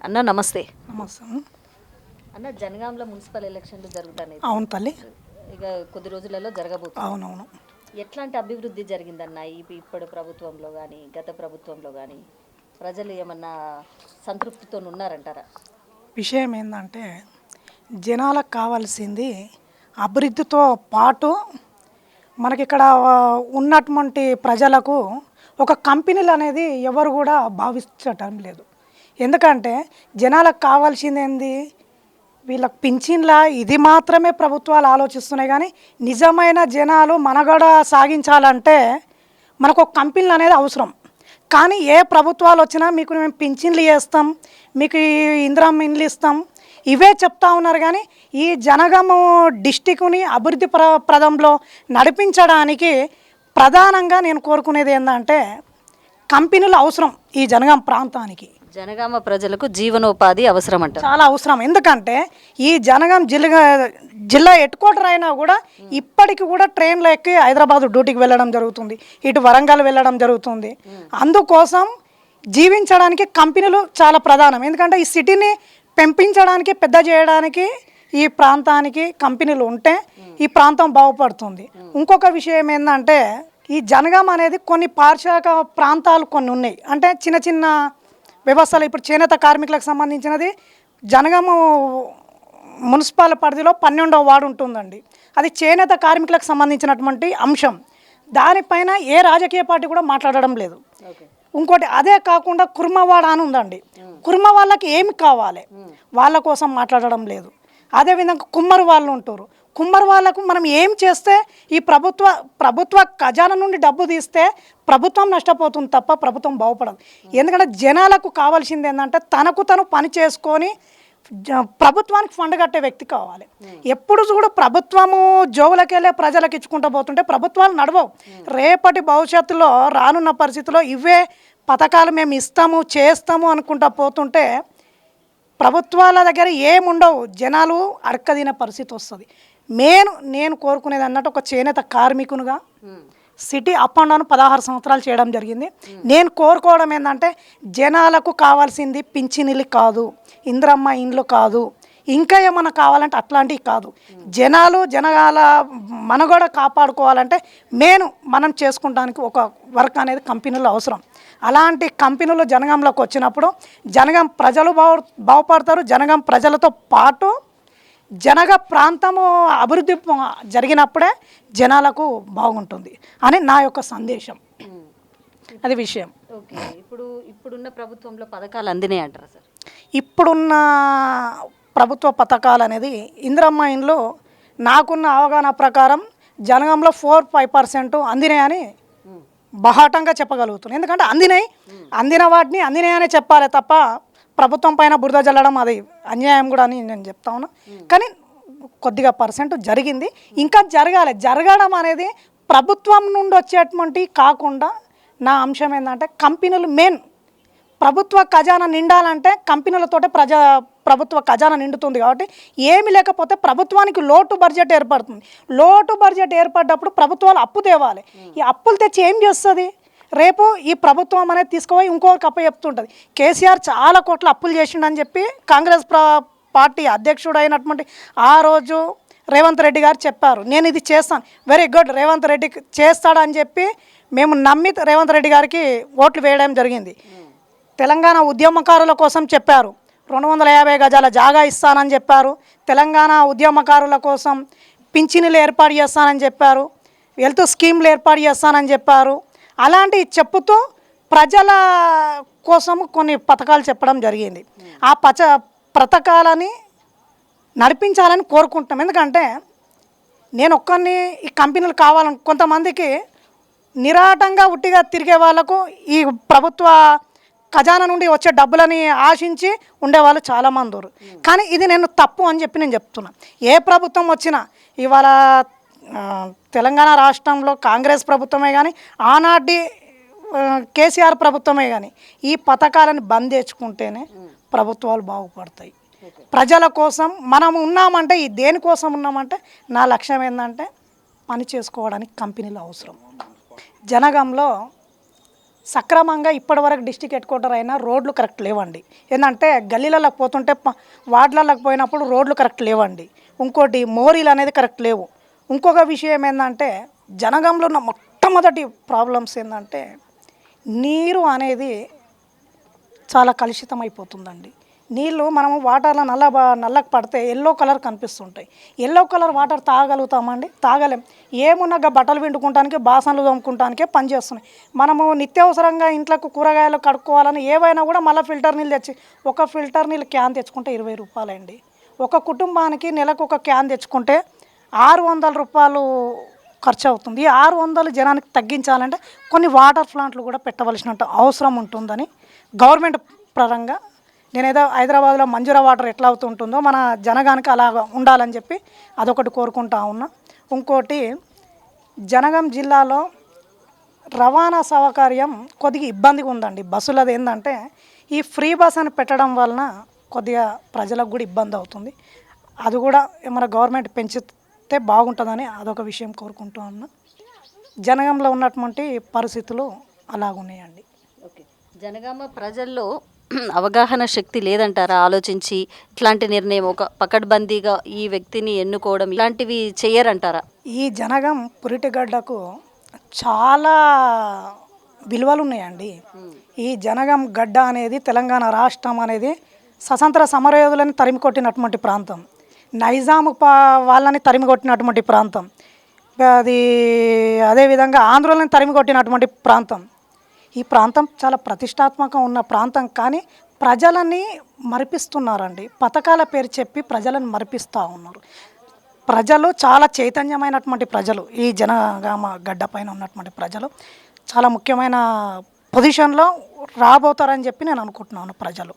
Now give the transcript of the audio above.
అన్న నమస్తే. నమస్తే. అన్న జనగాంలో మున్సిపల్ ఎలక్షన్లు జరుగుతున్నాయి. అవును తల్లి. ఇక కొద్ది రోజులలో జరగబోతుంది. అవునవును. ఎట్లాంటి అభివృద్ధి జరిగిందన్న ఇప్పుడు ప్రభుత్వంలో కానీ గత ప్రభుత్వంలో కానీ ప్రజలు ఏమన్నా సంతృప్తితో ఉన్నారంటారా? విషయం ఏంటంటే జనాలకు కావాల్సింది అభివృద్ధితో పాటు మనకిక్కడ ఉన్నటువంటి ప్రజలకు ఒక కంపెనీలు అనేది ఎవరు కూడా భావించటం లేదు. ఎందుకంటే జనాలకు కావాల్సింది ఏంది, వీళ్ళకి పింఛన్లా ఇది మాత్రమే ప్రభుత్వాలు ఆలోచిస్తున్నాయి. కానీ నిజమైన జనాలు మనుగడ సాగించాలంటే మనకు ఒక కంపెనీలు అనేది అవసరం. కానీ ఏ ప్రభుత్వాలు వచ్చినా మీకు మేము పింఛన్లు చేస్తాం, మీకు ఇందిరమ్మ ఇండ్లు ఇస్తాం, ఇవే చెప్తా ఉన్నారు. కానీ ఈ జనగామ డిస్టిక్ని అభివృద్ధి ప్రదంలో నడిపించడానికి ప్రధానంగా నేను కోరుకునేది ఏంటంటే కంపెనీలు అవసరం ఈ జనగామ ప్రాంతానికి. జనగామ ప్రజలకు జీవనోపాధి అవసరం అంట, చాలా అవసరం. ఎందుకంటే ఈ జనగాం జిల్లా హెడ్ క్వార్టర్ అయినా కూడా ఇప్పటికి కూడా ట్రైన్లో ఎక్కి హైదరాబాద్ డ్యూటీకి వెళ్ళడం జరుగుతుంది, ఇటు వరంగల్ వెళ్ళడం జరుగుతుంది. అందుకోసం జీవించడానికి కంపెనీలు చాలా ప్రధానం. ఎందుకంటే ఈ సిటీని పెంపించడానికి పెద్ద చేయడానికి ఈ ప్రాంతానికి కంపెనీలు ఉంటే ఈ ప్రాంతం బాగుపడుతుంది. ఇంకొక విషయం ఏంటంటే ఈ జనగాం అనేది కొన్ని పారిశ్రామిక ప్రాంతాలు కొన్ని ఉన్నాయి. అంటే చిన్న చిన్న వ్యవస్థలు, ఇప్పుడు చేనేత కార్మికులకు సంబంధించినది జనగాము మున్సిపల్ పరిధిలో 12వ వార్డు ఉంటుందండి. అది చేనేత కార్మికులకు సంబంధించినటువంటి అంశం. దానిపైన ఏ రాజకీయ పార్టీ కూడా మాట్లాడడం లేదు. ఇంకోటి అదే కాకుండా కుర్మవాడ అని ఉందండి. కుర్మ వాళ్ళకి ఏమి కావాలి, వాళ్ళ కోసం మాట్లాడడం లేదు. అదేవిధంగా కుమ్మరి వాళ్ళు ఉంటారు. కుమ్మరి వాళ్ళకు మనం ఏం చేస్తే ఈ ప్రభుత్వ ఖజానా నుండి డబ్బు తీస్తే ప్రభుత్వం నష్టపోతుంది తప్ప ప్రభుత్వం బాగుపడదు. ఎందుకంటే జనాలకు కావాల్సింది ఏంటంటే తనకు తను పని చేసుకొని ప్రభుత్వానికి ఫండ్ కట్టే వ్యక్తి కావాలి. ఎప్పుడు కూడా ప్రభుత్వము జోగులకు వెళ్ళే ప్రజలకు ఇచ్చుకుంటూ పోతుంటే ప్రభుత్వాలు నడవవు. రేపటి భవిష్యత్తులో రానున్న పరిస్థితిలో ఇవే పథకాలు మేము ఇస్తాము చేస్తాము అనుకుంటా పోతుంటే ప్రభుత్వాల దగ్గర ఏముండవు, జనాలు అడక్కదిన పరిస్థితి వస్తుంది. నేను కోరుకునేది అన్నట్టు ఒక చేనేత కార్మికునిగా సిటీ అప్ అండ్ డౌన్ 16 సంవత్సరాలు చేయడం జరిగింది. నేను కోరుకోవడం ఏంటంటే జనాలకు కావాల్సింది పింఛనీలు కాదు, ఇందిరమ్మ ఇండ్లు కాదు, ఇంకా ఏమన్నా కావాలంటే అట్లాంటివి కాదు. జనాల మనుగడ కాపాడుకోవాలంటే మనం చేసుకుంటానికి ఒక వర్క్ అనేది కంపెనీలో అవసరం. అలాంటి కంపెనీలు జనగాంలోకి వచ్చినప్పుడు జనగాం ప్రజలు బాగుపడతారు. జనగాం ప్రజలతో పాటు జనగా ప్రాంతము అభివృద్ధి జరిగినప్పుడే జనాలకు బాగుంటుంది అని నా యొక్క సందేశం. అది విషయం. ఓకే, ఇప్పుడున్న ప్రభుత్వంలో పథకాలు అందినాయి అంటారా సార్? ఇప్పుడున్న ప్రభుత్వ పథకాలు అనేది ఇందిరమ్మ ఇండ్లు నాకున్న అవగాహన ప్రకారం జనగాంలో 4-5% అందినాయని బహాటంగా చెప్పగలుగుతున్నాను. ఎందుకంటే అందిన వాటిని అందినాయనే చెప్పాలి తప్ప ప్రభుత్వం పైన బురద జల్లడం అది అన్యాయం కూడా అని నేను చెప్తా ఉన్నా. కానీ కొద్దిగా % జరిగింది, ఇంకా జరగడం అనేది ప్రభుత్వం నుండి వచ్చేటువంటి కాకుండా నా అంశం ఏంటంటే కంపెనీలు ప్రభుత్వ ఖజానా నిండాలంటే కంపెనీలతోటే ప్రభుత్వ ఖజానా నిండుతుంది. కాబట్టి ఏమి లేకపోతే ప్రభుత్వానికి లోటు బడ్జెట్ ఏర్పడుతుంది. లోటు బడ్జెట్ ఏర్పడ్డప్పుడు ప్రభుత్వాలు అప్పు తేవాలి. ఈ అప్పులు తెచ్చి ఏం చేస్తుంది? రేపు ఈ ప్రభుత్వం అనేది తీసుకుపోయి ఇంకొకరికి అప్పు చెప్తుంటుంది. కేసీఆర్ చాలా కోట్ల అప్పులు చేసిండని చెప్పి కాంగ్రెస్ పార్టీ అధ్యక్షుడు అయినటువంటి ఆ రోజు రేవంత్ రెడ్డి గారు చెప్పారు, నేను ఇది చేస్తాను. వెరీ గుడ్, రేవంత్ రెడ్డి చేస్తాడని చెప్పి మేము నమ్మి రేవంత్ రెడ్డి గారికి ఓట్లు వేయడం జరిగింది. తెలంగాణ ఉద్యమకారుల కోసం చెప్పారు, 250 గజాల జాగా ఇస్తానని చెప్పారు. తెలంగాణ ఉద్యమకారుల కోసం పింఛనీలు ఏర్పాటు చేస్తానని చెప్పారు, హెల్త్ స్కీమ్లు ఏర్పాటు చేస్తానని చెప్పారు. అలాంటివి చెప్పుతూ ప్రజల కోసం కొన్ని పథకాలు చెప్పడం జరిగింది. ఆ పథకాలని నడిపించాలని కోరుకుంటాం. ఎందుకంటే నేను ఒక్కరిని ఈ కంపెనీలు కావాలని, కొంతమందికి నిరాటంగా ఉట్టిగా తిరిగే వాళ్ళకు ఈ ప్రభుత్వ ఖజానా నుండి వచ్చే డబ్బులని ఆశించి ఉండేవాళ్ళు చాలామంది ఉన్నారు. కానీ ఇది నేను తప్పు అని చెప్పి నేను చెప్తున్నాను. ఏ ప్రభుత్వం వచ్చినా ఇవాళ తెలంగాణ రాష్ట్రంలో కాంగ్రెస్ ప్రభుత్వమే కానీ ఆనాటి కేసీఆర్ ప్రభుత్వమే కానీ ఈ పథకాలను బంద్ తెచ్చుకుంటేనే ప్రభుత్వాలు బాగుపడతాయి. ప్రజల కోసం మనం ఉన్నామంటే దేనికోసం ఉన్నామంటే నా లక్ష్యం ఏంటంటే పని చేసుకోవడానికి కంపెనీలు అవసరం. జనగాంలో సక్రమంగా ఇప్పటివరకు డిస్టిక్ హెడ్ క్వార్టర్ అయినా రోడ్లు కరెక్ట్ లేవండి. ఏంటంటే గల్లీలకు పోతుంటే వార్డులకు పోయినప్పుడు రోడ్లు కరెక్ట్ లేవండి. ఇంకోటి మోరీలు అనేది కరెక్ట్ లేవు. ఇంకొక విషయం ఏంటంటే జనగంలో ఉన్న మొట్టమొదటి ప్రాబ్లమ్స్ ఏంటంటే నీరు అనేది చాలా కలుషితం అయిపోతుందండి. నీళ్ళు మనము వాటర్లో నల్లకు పడితే ఎల్లో కలర్ కనిపిస్తుంటాయి. ఎల్లో కలర్ వాటర్ తాగలుగుతామండి? తాగలేం. ఏమున్నా బట్టలు పిండుకుంటానికి బాసనలు తోముకుంటానికే పనిచేస్తున్నాయి. మనము నిత్యావసరంగా ఇంట్లోకి కూరగాయలు కడుక్కోవాలని ఏవైనా కూడా మళ్ళీ ఫిల్టర్ నీళ్ళు తెచ్చి ఒక ఫిల్టర్ నీళ్ళు క్యాన్ తెచ్చుకుంటే 20 రూపాయలండి. ఒక కుటుంబానికి నెలకు ఒక క్యాన్ తెచ్చుకుంటే 600 రూపాయలు ఖర్చు అవుతుంది. ఈ 600 జనానికి తగ్గించాలంటే కొన్ని వాటర్ ప్లాంట్లు కూడా పెట్టవలసిన అవసరం ఉంటుందని గవర్నమెంట్ పరంగా నేనేదో హైదరాబాద్లో మంజూరా వాటర్ ఎట్లా అవుతుంటుందో మన జనగానికి అలాగా ఉండాలని చెప్పి అదొకటి కోరుకుంటా ఉన్నా. ఇంకోటి జనగాం జిల్లాలో రవాణా సౌకర్యం కొద్దిగా ఇబ్బందిగా ఉందండి. బస్సులది ఏంటంటే ఈ ఫ్రీ బస్ అని పెట్టడం వలన కొద్దిగా ప్రజలకు కూడా ఇబ్బంది అవుతుంది. అది కూడా మన గవర్నమెంట్ పెంచితే బాగుంటుందని అదొక విషయం కోరుకుంటూ ఉన్నా. జనగాంలో ఉన్నటువంటి పరిస్థితులు అలాగున్నాయండి. ఓకే, జనగామ ప్రజల్లో అవగాహన శక్తి లేదంటారా? ఆలోచించి ఇట్లాంటి నిర్ణయం ఒక పకడ్బందీగా ఈ వ్యక్తిని ఎన్నుకోవడం ఇలాంటివి చేయరంటారా? ఈ జనగాం పురిటిగడ్డకు చాలా విలువలు ఉన్నాయండి. ఈ జనగాం గడ్డ అనేది తెలంగాణ రాష్ట్రం అనేది స్వతంత్ర సమరయోధులని తరిమి కొట్టినటువంటి ప్రాంతం, నైజాము వాళ్ళని తరిమి కొట్టినటువంటి ప్రాంతం, అది అదేవిధంగా ఆంధ్రులను తరిమి కొట్టినటువంటి ప్రాంతం. ఈ ప్రాంతం చాలా ప్రతిష్టాత్మకంగా ఉన్న ప్రాంతం, కానీ ప్రజలని మరిపిస్తున్నారండి. పథకాల పేరు చెప్పి ప్రజలను మరిపిస్తూ ఉన్నారు. ప్రజలు చాలా చైతన్యమైనటువంటి ప్రజలు, ఈ జనగామ గడ్డ పైన ఉన్నటువంటి ప్రజలు చాలా ముఖ్యమైన పొజిషన్లో రాబోతారని చెప్పి నేను అనుకుంటున్నాను ప్రజలు.